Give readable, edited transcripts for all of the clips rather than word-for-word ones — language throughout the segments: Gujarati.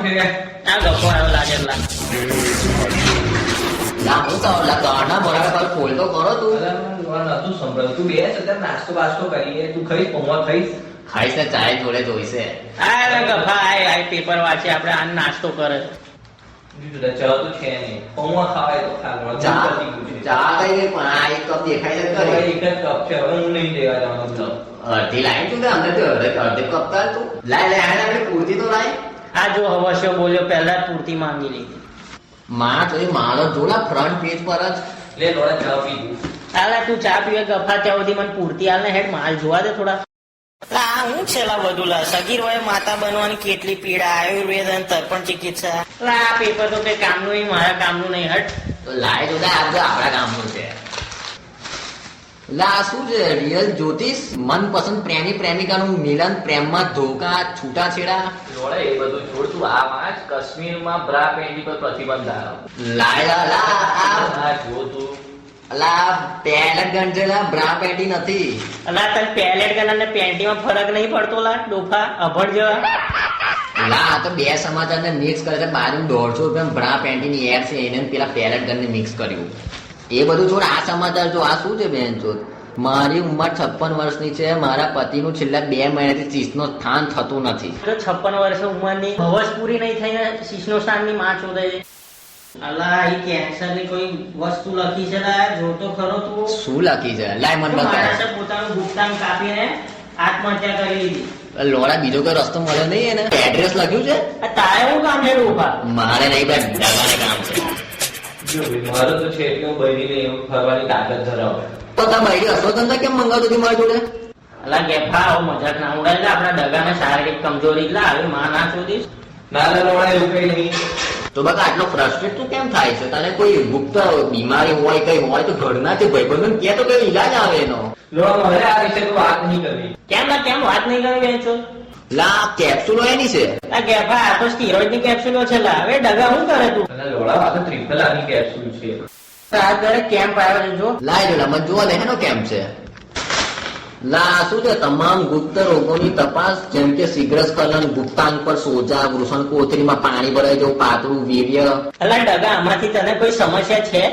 છે આ ગપ્પો આવ્યો લાગે લાગુ તો ગાડા બરાબર પર ખોલ તો કરો તું. નતું સંભળાયું. તું બેસ અત્યારે નાસ્તો બાસ્તો કરીએ. તું ખાઈશ પૌવા ખાઈશ? ખાઈશ ને ચાય જોડે જોઈશે. આ ગફા આય પેપર વાંચે આપણે આ નાસ્તો કરે ચા તો છે નહીં. પૌવા ખાવાય તો ખાવા. ચા કઈ ગઈ પણ આ એક કપ દેખાય છે એક ખરી. જ કપ છે. હવે હું નહીં દેવા જવાનો. અડધી લાઈન તું અંદર તો અડધી કપ તાર તું લાય આપણે પૂરતી તો લાય. આ જો હવશ્યો બોલ્યો પહેલા જ પૂરતી માંગી લીધી. માં તો મારો જોલા ફ્રન્ટ પેજ પર જ લે લોડા ચા પી. હાલે તું ચા પીવે ગફા ત્યાં સુધી મને પૂરતી હાલ ને હેડ માલ જોવા દે થોડા. આ હું છેલ્લા બધું લા સગીર હોય માતા બનવાની કેટલી પીડા આયુર્વેદ અને તર્પણ ચિકિત્સા. આ પેપર તો કઈ કામનું નહીં મારા કામનું નહીં હટ. તો લાય જોડા આ આપણા ગામનું છે. લા શું છે રિયલ જ્યોતિષ મનપસંદ પ્રેમી પ્રેમિકાનું મિલન પ્રેમમાં ધોકા છૂટાછેડા. લોડા એ બધું છોડ. તું આ વાંચ. કાશ્મીરમાં બ્રા પેન્ટી પર પ્રતિબંધ આવ્યો. લાય લા આ જો તું અલા પેલેટ ગન છે લા બ્રા પેટી નથી. અલા તને પેલેટ ગન અને પેન્ટીમાં ફરક નહીં પડતો લા ડોફા અભડ જેવા. લા આ તો બે સમાચાર ને મિક્સ કરે છે. બાજુ 150 રૂપિયા બ્રા પેન્ટી ની એડ છે એને પેલા પેલેટ ગન ને મિક્સ કર્યું. એ બધું છોડ. આ સમાચાર જો આ શું છે બેન ચોદ. મારી ઉંમર 56 વર્ષની છે. મારા પતિનું છેલ્લા 2 મહિનાથી શીશનો સ્થાન થતું નથી. 56 વર્ષ ઉંમરની હવસ પૂરી નહીં થઈને શીશનો સ્થાનની માં ચોદે છે. અલા એ કેન્સર ની કોઈ વસ્તુ લખી છે લા જોતો ખરો તું. શું લખી છે લાય મન બતાવ. માણસે પોતાનું ગુપ્તાંગ કાપીને આત્મહત્યા કરી લીધી. લોડા બીજો કોઈ રસ્તો મળ્યો નહીં એને. એડ્રેસ લખ્યું છે. આ તારે હું કામ છે ડોફા. મારે નહીં ભાઈ દવાને કામ છે. જો ભાઈ મારો તો છે એટલે હું બૈરીને એવું ફરવાની તાકાત ધરાવે. તો તમે આઈડિયા અશ્વગંધા કેમ મંગાવતો હતી મારી જોડે. અલા ગેફા આવો મજાક ના ઉડાય. આપણા દગાને શારીરિક કમજોરી એટલે આવી માં ના શોધીશ. ના લોડા એવું કઈ નહીં. તો બકા આટલો ફ્રસ્ટ્રેટ તું કેમ થાય છે. તને કોઈ ગુપ્ત બીમારી હોય કઈ હોય તો ઘરના તે ભાઈબંધો કે તો કઈ ઈલાજ આવે એનો. લોડા મારે આ વિશે તો વાત નહીં કરવી. કેમ વાત નહીં કરી બેન છો. લા કેપ્સ્યુલો એની છે. આ ગેફા આ તો સ્ટીરોઇડ ની કેપ્સ્યુલો છે લા. હવે ડગા શું કરે તું. અને લોડા આ તો ટ્રિપલ આની કેપ્સ્યુલ છે. આ ઘરે કેમ્પ આવ્યો છે જો. લાય જોલા મને જોવા દે એનો કેમ છે. લા શું છે તમામ ગુપ્ત રોગોની તપાસ જેમ કે શીઘ્રસ્ખલન ગુપ્તાંગ પર સોજા વૃષણ કોથળીમાં પાણી ભરાઈ જવું પાતળું વીર્ય. અલા ડગા આમાંથી તને કોઈ સમસ્યા છે.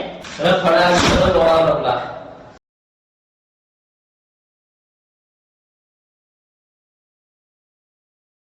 ફળા લોડા